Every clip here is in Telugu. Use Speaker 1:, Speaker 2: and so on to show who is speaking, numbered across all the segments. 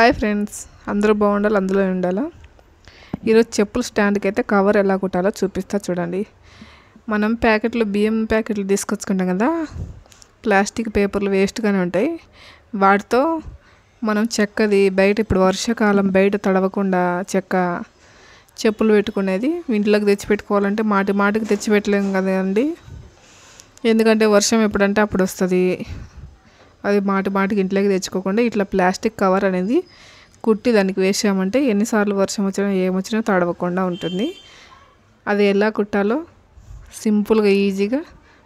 Speaker 1: హాయ్ ఫ్రెండ్స్, అందరూ బాగుండాలి, అందులో ఉండాలా. ఈరోజు చెప్పుల స్టాండ్కి అయితే కవర్ ఎలా కుట్టాలో చూపిస్తా చూడండి. మనం బియ్యం ప్యాకెట్లు తీసుకొచ్చుకుంటాం కదా, ప్లాస్టిక్ పేపర్లు వేస్ట్గానే ఉంటాయి. వాటితో మనం చెక్కది బయట ఇప్పుడు వర్షాకాలం బయట తడవకుండా చెప్పులు పెట్టుకునేది ఇంట్లోకి తెచ్చిపెట్టుకోవాలంటే మాటికి తెచ్చిపెట్టలేము కదండి. ఎందుకంటే వర్షం ఎప్పుడంటే అప్పుడు వస్తుంది. అది మాటికి ఇంట్లోకి తెచ్చుకోకుండా ఇట్లా ప్లాస్టిక్ కవర్ అనేది కుట్టి దానికి వేసామంటే ఎన్నిసార్లు వర్షం వచ్చినా ఏమొచ్చినా తడవకుండా ఉంటుంది. అది ఎలా కుట్టాలో సింపుల్గా ఈజీగా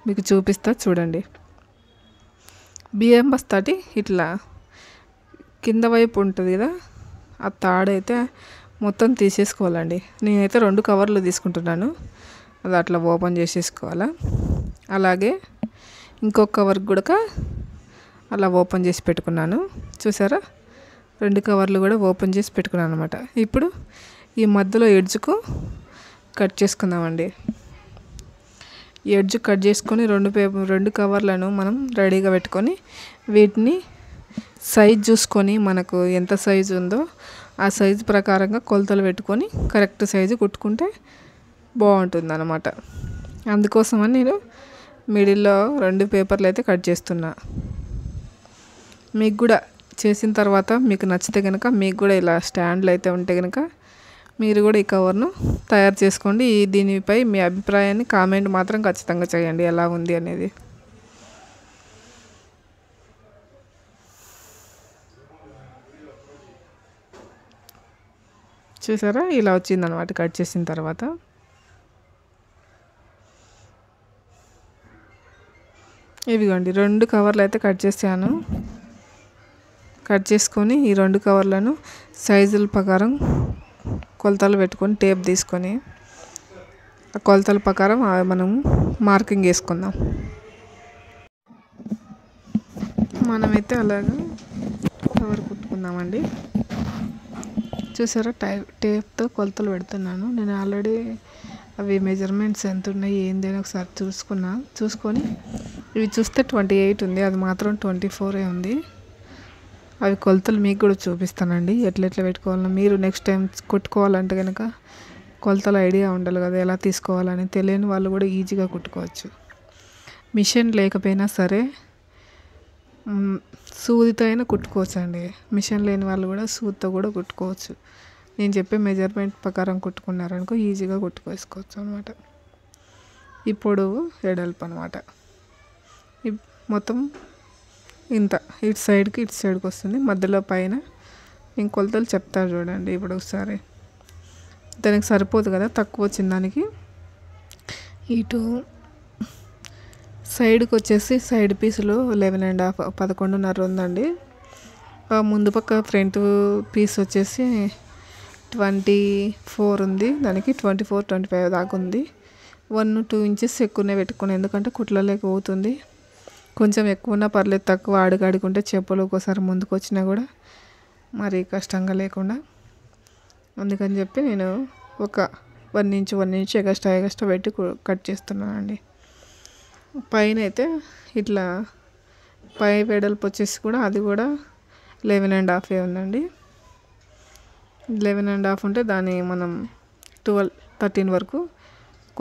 Speaker 1: మీకు చూపిస్తా చూడండి. బియ్యం బస్తాటి ఇట్లా కింద వైపు ఉంటుంది కదా, ఆ తాడైతే మొత్తం తీసేసుకోవాలండి. నేనైతే 2 కవర్లు తీసుకుంటున్నాను. అది అట్లా ఓపెన్ చేసేసుకోవాలా. అలాగే ఇంకొక కవర్ కూడా అలా ఓపెన్ చేసి పెట్టుకున్నాను. చూసారా, 2 కవర్లు కూడా ఓపెన్ చేసి పెట్టుకున్నాను అనమాట. ఇప్పుడు ఈ మధ్యలో ఎడ్జ్కు కట్ చేసుకుందామండి. ఎడ్జ్ కట్ చేసుకొని 2 కవర్లను మనం రెడీగా పెట్టుకొని వీటిని సైజ్ చూసుకొని మనకు ఎంత సైజు ఉందో ఆ సైజు ప్రకారంగా కొలతలు పెట్టుకొని కరెక్ట్ సైజు కుట్టుకుంటే బాగుంటుంది అన్నమాట. అందుకోసమని నేను మిడిల్లో 2 పేపర్లు అయితే కట్ చేస్తున్నా. మీకు కూడా చేసిన తర్వాత మీకు నచ్చితే కనుక మీకు కూడా ఇలా స్టాండ్లు అయితే ఉంటే కనుక మీరు కూడా ఈ కవర్ను తయారు చేసుకోండి. దీనిపై మీ అభిప్రాయాన్ని కామెంట్ మాత్రం ఖచ్చితంగా చేయండి, ఎలా ఉంది అనేది. చూసారా, ఇలా వచ్చిందనమాట కట్ చేసిన తర్వాత. ఇవిగోండి 2 కవర్లు అయితే కట్ చేశాను. కట్ చేసుకొని ఈ 2 కవర్లను సైజుల ప్రకారం కొలతలు పెట్టుకొని టేప్ తీసుకొని ఆ కొలతల ప్రకారం మనం మార్కింగ్ వేసుకుందాం. మనమైతే అలాగా కవర్ కుట్టుకుందామండి. చూసారా, టేప్తో కొలతలు పెడుతున్నాను. నేను ఆల్రెడీ అవి మెజర్మెంట్స్ ఎంత ఉన్నాయి ఏంది అని ఒకసారి చూసుకొని ఇవి చూస్తే 28 ఉంది, అది మాత్రం 24 ఉంది. అవి కొలతలు మీకు కూడా చూపిస్తానండి, ఎట్లా పెట్టుకోవాలని. మీరు నెక్స్ట్ టైం కుట్టుకోవాలంటే కనుక కొలతల ఐడియా ఉండాలి కదా, ఎలా తీసుకోవాలని. తెలియని వాళ్ళు కూడా ఈజీగా కుట్టుకోవచ్చు. మిషన్ లేకపోయినా సరే సూదితో అయినా కుట్టుకోవచ్చు అండి. మిషన్ లేని వాళ్ళు కూడా సూదితో కూడా కుట్టుకోవచ్చు. నేను చెప్పే మెజర్మెంట్ ప్రకారం కుట్టుకున్నారనుకో ఈజీగా కుట్టుకోవచ్చు అనమాట. ఈ పొడవు వెడల్పు అనమాట. మొత్తం ఇంత ఇటు సైడ్కి వస్తుంది. మధ్యలో పైన నేను కొలతలు చెప్తాను చూడండి. ఇప్పుడు ఒకసారి దానికి సరిపోదు కదా, తక్కువ వచ్చిన దానికి ఇటు సైడ్కి వచ్చేసి సైడ్ పీసులు 11.5 11.5 ఉందండి. ముందు పక్క ఫ్రంట్ పీస్ వచ్చేసి 24 ఉంది. దానికి 24 25 దాకా ఉంది. 1-2 ఇంచెస్ ఎక్కువనే పెట్టుకున్నాను, ఎందుకంటే కుట్లలేక పోతుంది. కొంచెం ఎక్కువ ఉన్నా పర్లేదు, తక్కువ అడుగుంటే చెప్పులు ఒక్కోసారి ముందుకు వచ్చినా కూడా మరి కష్టంగా లేకుండా. అందుకని చెప్పి నేను ఒక 1 ఇంచ్ ఎగస్ట్రా పెట్టి కట్ చేస్తున్నానండి. పైన అయితే ఇట్లా పై వెడల్పు వచ్చేసి కూడా అది కూడా 11.5 ఉందండి. 11.5 ఉంటే దాన్ని మనం 13 వరకు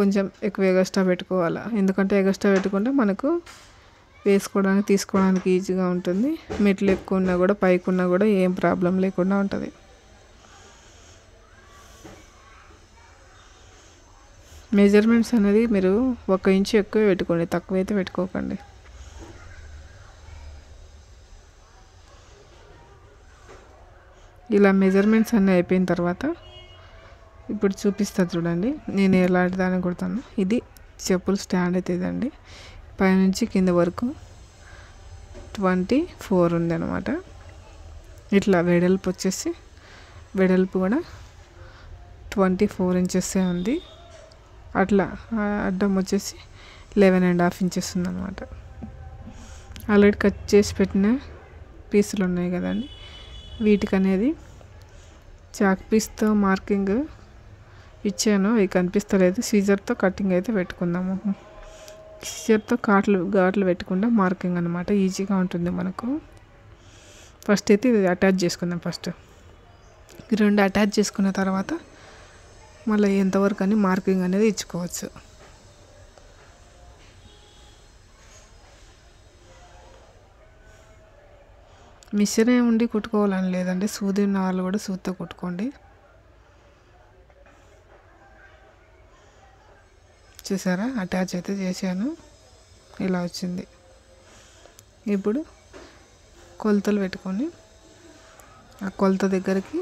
Speaker 1: కొంచెం ఎక్కువ ఎగస్ట్రా పెట్టుకోవాలి. ఎందుకంటే ఎగస్ట్రా పెట్టుకుంటే మనకు వేసుకోవడానికి తీసుకోవడానికి ఈజీగా ఉంటుంది. మెట్లు ఎక్కువ ఉన్నా కూడా పైకి ఉన్నా కూడా ఏం ప్రాబ్లం లేకుండా ఉంటుంది. మెజర్మెంట్స్ అనేది మీరు 1 ఇంచ్ ఎక్కువ పెట్టుకోండి, తక్కువైతే పెట్టుకోకండి. ఇలా మెజర్మెంట్స్ అన్నీ అయిపోయిన తర్వాత ఇప్పుడు చూపిస్తా చూడండి నేను ఎలాంటి దాన్ని కుడతాను. ఇది చెప్పుల స్టాండ్ అయితే ఇదండి. పైనుంచి కింద వరకు 24 ఉంది అనమాట. ఇట్లా వెడల్పు కూడా 24 ఇంచెస్ ఉంది. అట్లా అడ్డం వచ్చేసి 11.5 ఇంచెస్ ఉందన్నమాట. ఆల్రెడీ కట్ చేసి పెట్టిన పీసులు ఉన్నాయి కదండి, వీటికి అనేది చాక్ పీస్తో మార్కింగ్ ఇచ్చాను. అవి కనిపిస్తలేదు. సీజర్తో కటింగ్ అయితే పెట్టుకుందాము. సీజర్తో ఘాట్లు పెట్టుకుంటే మార్కింగ్ అనమాట ఈజీగా ఉంటుంది మనకు. ఫస్ట్ అయితే ఇది అటాచ్ చేసుకుందాం. ఫస్ట్ ఈ రెండు అటాచ్ చేసుకున్న తర్వాత మళ్ళీ ఎంతవరకు అని మార్కింగ్ అనేది ఇచ్చుకోవచ్చు. మిషన్ ఉండి కుట్టుకోవాలని లేదండి, సూది ఉన్న వాళ్ళు కూడా సూదితో కుట్టుకోండి. చూసారా, అటాచ్ అయితే చేశాను, ఇలా వచ్చింది. ఇప్పుడు కొలతలు పెట్టుకొని ఆ కొలత దగ్గరికి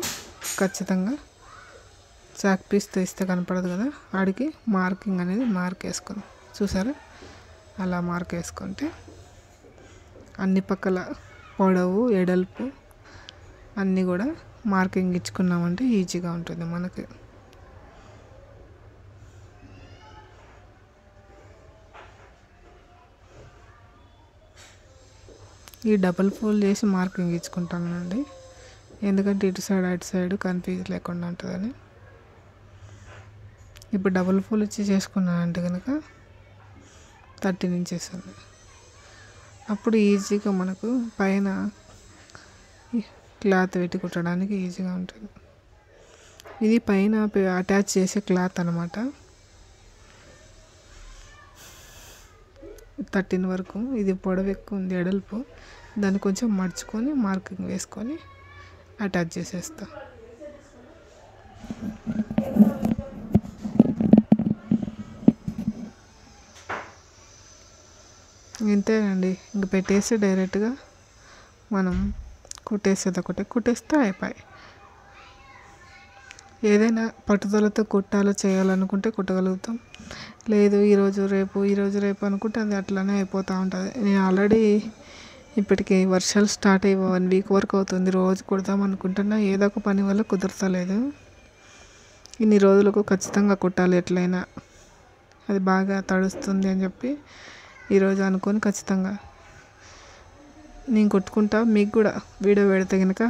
Speaker 1: ఖచ్చితంగా చాక్ పీస్తో ఇస్తే కనపడదు కదా, ఆడికి మార్కింగ్ అనేది మార్క్ వేసుకొని, చూసారా అలా మార్క్ వేసుకుంటే అన్ని పక్కల పొడవు ఎడల్పు అన్నీ కూడా మార్కింగ్ ఇచ్చుకున్నామంటే ఈజీగా ఉంటుంది మనకి. ఈ డబల్ ఫోల్డ్ చేసి మార్కింగ్ ఇచ్చుకుంటానండి, ఎందుకంటే ఇటు సైడ్ అటు సైడ్ కన్ఫ్యూజ్ లేకుండా ఉంటుందని. ఇప్పుడు డబల్ ఫోల్డ్ వచ్చి చేసుకున్నానంటే కనుక 13 ఇంచెస్ ఉంది. అప్పుడు ఈజీగా మనకు పైన క్లాత్ పెట్టి కుట్టడానికి ఈజీగా ఉంటుంది. ఇది పైన అటాచ్ చేసే క్లాత్ అనమాట. 13 వరకు ఇది పొడవు ఎక్కువ ఉంది, ఎడల్పు, దాన్ని కొంచెం మడుచుకొని మార్కింగ్ వేసుకొని అటాచ్ చేసేస్తా. ఇంతేనండి, ఇంక పెట్టేసి డైరెక్ట్గా మనం కుట్టేసేది ఒకటే కుట్టేస్తే అయిపోయి. ఏదైనా పట్టుదలతో కుట్టాలో చేయాలనుకుంటే కుట్టగలుగుతాం, లేదు ఈరోజు రేపు అనుకుంటే అది అట్లానే అయిపోతూ ఉంటుంది. నేను ఆల్రెడీ ఇప్పటికి వర్షాలు స్టార్ట్ అయ్యి 1 వీక్ వరకు అవుతుంది, రోజు కుడదాం అనుకుంటున్నా, ఏదో ఒక పని వల్ల కుదరతలేదు. ఇన్ని రోజులకు ఖచ్చితంగా కుట్టాలి ఎట్లయినా, అది బాగా తడుస్తుంది అని చెప్పి ఈరోజు అనుకొని ఖచ్చితంగా నేను కొట్టుకుంటా. మీకు కూడా వీడియో పెడితే కనుక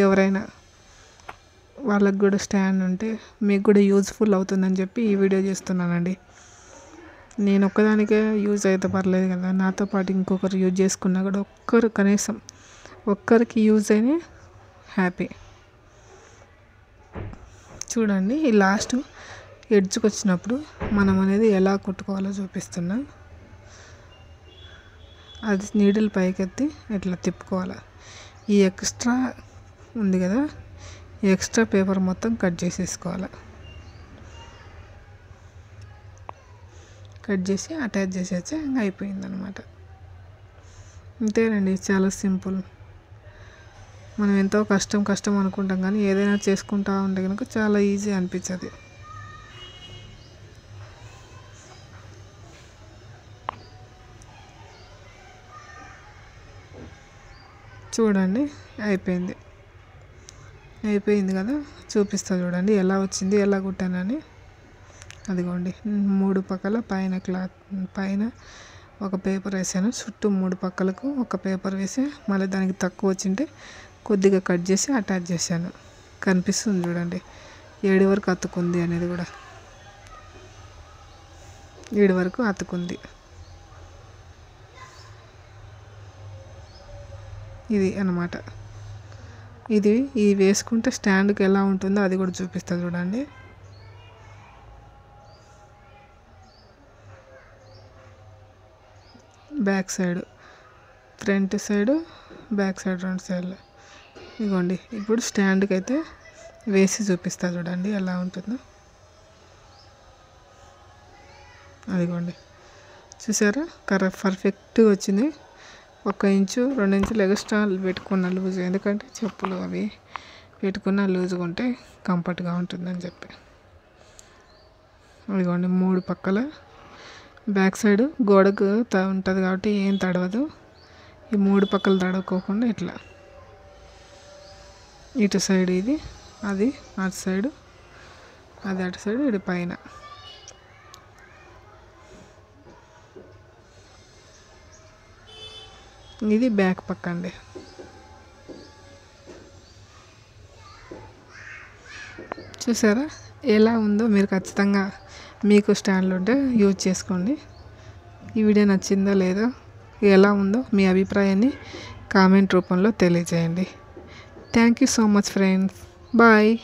Speaker 1: ఎవరైనా వాళ్ళకు కూడా స్టాండ్ ఉంటే మీకు కూడా యూజ్ఫుల్ అవుతుందని చెప్పి ఈ వీడియో చేస్తున్నానండి. నేను ఒక్కదానికే యూజ్ అయితే పర్లేదు కదా, నాతో పాటు ఇంకొకరు యూజ్ చేసుకున్నా కూడా కనీసం ఒక్కరికి యూజ్ అయినా హ్యాపీ. చూడండి, ఈ లాస్ట్ ఎడ్జ్కి వచ్చినప్పుడు మనం అనేది ఎలా కుట్టుకోవాలో చూపిస్తున్నా. అది నీడిల్ పైకెత్తి ఇట్లా తిప్పుకోవాలి. ఈ ఎక్స్ట్రా ఉంది కదా, ఈ ఎక్స్ట్రా పేపర్ మొత్తం కట్ చేసేసుకోవాలి. కట్ చేసి అటాచ్ చేసేస్తే ఇంకా అయిపోయిందనమాట. అంతేనండి, చాలా సింపుల్. మనం ఎంతో కష్టం అనుకుంటాం, కానీ ఏదైనా చేసుకుంటా ఉంటే కనుక చాలా ఈజీ అనిపించదు. చూడండి, అయిపోయింది కదా, చూపిస్తా చూడండి ఎలా వచ్చింది, ఎలా కుట్టానని. అదిగోండి, 3 పక్కల పైన ఒక పేపర్ వేసాను, చుట్టూ 3 పక్కలకు ఒక పేపర్ వేసి మళ్ళీ దానికి తక్కువ వచ్చింటే కొద్దిగా కట్ చేసి అటాచ్ చేశాను. కనిపిస్తుంది చూడండి, 7 వరకు అతుకుంది అనేది కూడా, 7 వరకు అతుకుంది. ఇది అన్నమాట. ఇది వేసుకుంటే స్టాండ్కి ఎలా ఉంటుందో అది కూడా చూపిస్తా చూడండి. Back side, front side, back side, 2 సైడ్లు. ఇదిగోండి, ఇప్పుడు స్టాండ్కి అయితే వేసి చూపిస్తా చూడండి ఎలా ఉంటుందో. అదిగోండి, చూసారా పర్ఫెక్ట్గా వచ్చింది. 1 ఇంచు 2 ఇంచులు ఎక్స్ట్రా పెట్టుకున్న లూజ్, ఎందుకంటే చెప్పులు అవి పెట్టుకున్న లూజ్గా ఉంటే కంఫర్ట్గా ఉంటుందని చెప్పి. అదిగోండి, 3 పక్కల బ్యాక్ సైడ్ గోడకు ఉంటుంది కాబట్టి ఏం తడవదు. ఈ 3 పక్కలు తడవకోకుండా ఇట్లా ఇటు సైడ్ ఇది, అది అటు సైడు, అది అటు సైడు, ఇటు పైన. ఇది బ్యాక్ పక్క అండి. చూసారా ఎలా ఉందో, మీరు ఖచ్చితంగా మీకు స్టాండ్లు ఉంటే యూజ్ చేసుకోండి. ఈ వీడియో నచ్చిందో లేదో, ఎలా ఉందో మీ అభిప్రాయాన్ని కామెంట్ రూపంలో తెలియజేయండి. Thank you so much friends. Bye.